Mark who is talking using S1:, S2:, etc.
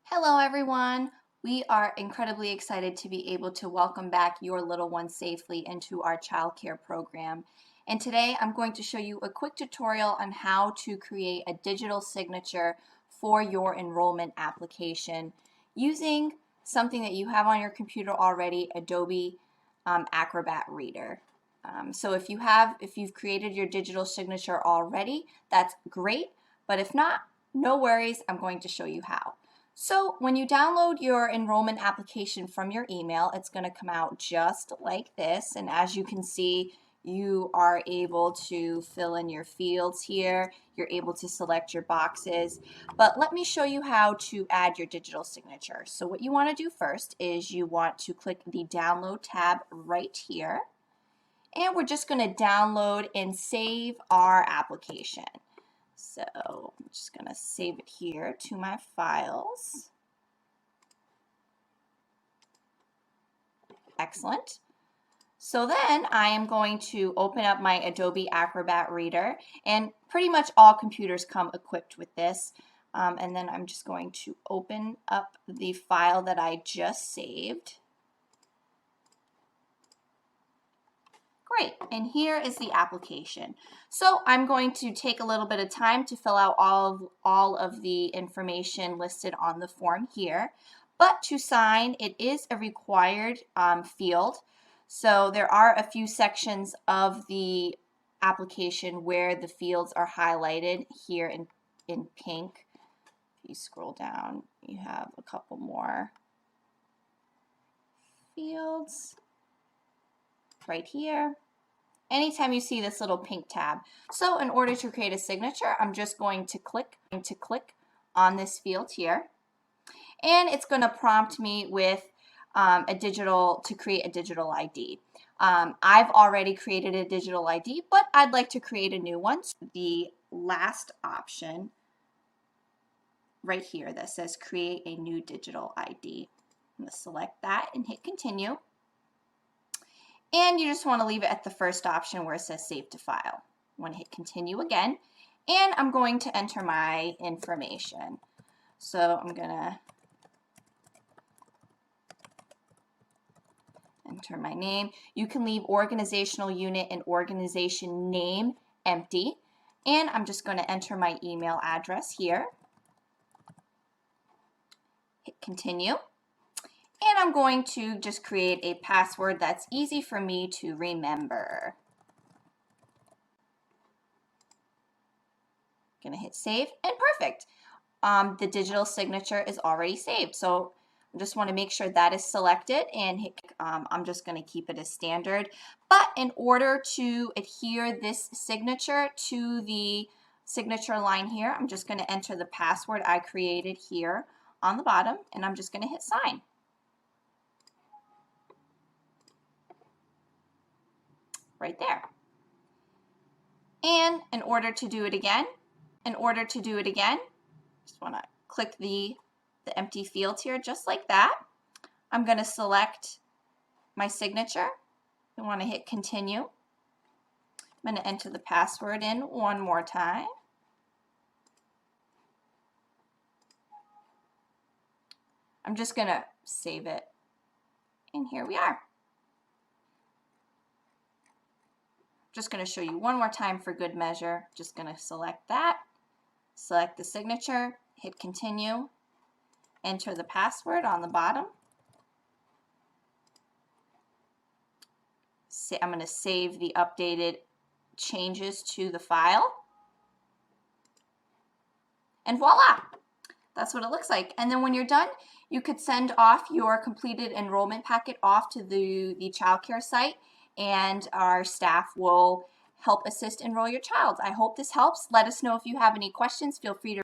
S1: Hello everyone! We are incredibly excited to be able to welcome back your little one safely into our childcare program. And today I'm going to show you a quick tutorial on how to create a digital signature for your enrollment application using something that you have on your computer already, Adobe Acrobat Reader. So if you've created your digital signature already, that's great. But if not, no worries, I'm going to show you how. So when you download your enrollment application from your email, it's going to come out just like this. And as you can see, you are able to fill in your fields here. You're able to select your boxes. But let me show you how to add your digital signature. So what you want to do first is you want to click the download tab right here. And we're just going to download and save our application. So I'm just going to save it here to my files. Excellent. So then I am going to open up my Adobe Acrobat Reader, and pretty much all computers come equipped with this. And then I'm just going to open up the file that I just saved. Great, and here is the application. So I'm going to take a little bit of time to fill out all of the information listed on the form here. But to sign, it is a required field. So there are a few sections of the application where the fields are highlighted here in pink. If you scroll down, you have a couple more fields right here. Anytime you see this little pink tab. So in order to create a signature, I'm just going to click on this field here. And it's going to prompt me with to create a digital ID. I've already created a digital ID, but I'd like to create a new one. So the last option right here that says create a new digital ID. I'm going to select that and hit continue. And you just want to leave it at the first option where it says save to file. I'm going to hit continue again, and I'm going to enter my information. So I'm going to enter my name. You can leave organizational unit and organization name empty. And I'm just going to enter my email address here. Hit continue. And I'm going to just create a password that's easy for me to remember. I'm going to hit save, and perfect. The digital signature is already saved. So I just want to make sure that is selected, and I'm just going to keep it as standard. But in order to adhere this signature to the signature line here, I'm just going to enter the password I created here on the bottom, and I'm just going to hit sign. Right there. And in order to do it again, just want to click the empty fields here just like that. I'm going to select my signature. I want to hit continue. I'm going to enter the password in one more time. I'm just going to save it. And here we are. Just going to show you one more time for good measure. Just going to select that, select the signature, hit continue, enter the password on the bottom. I'm going to save the updated changes to the file. And voila! That's what it looks like. And then when you're done, you could send off your completed enrollment packet off to the childcare site, and our staff will help assist enroll your child. I hope this helps. Let us know if you have any questions. Feel free to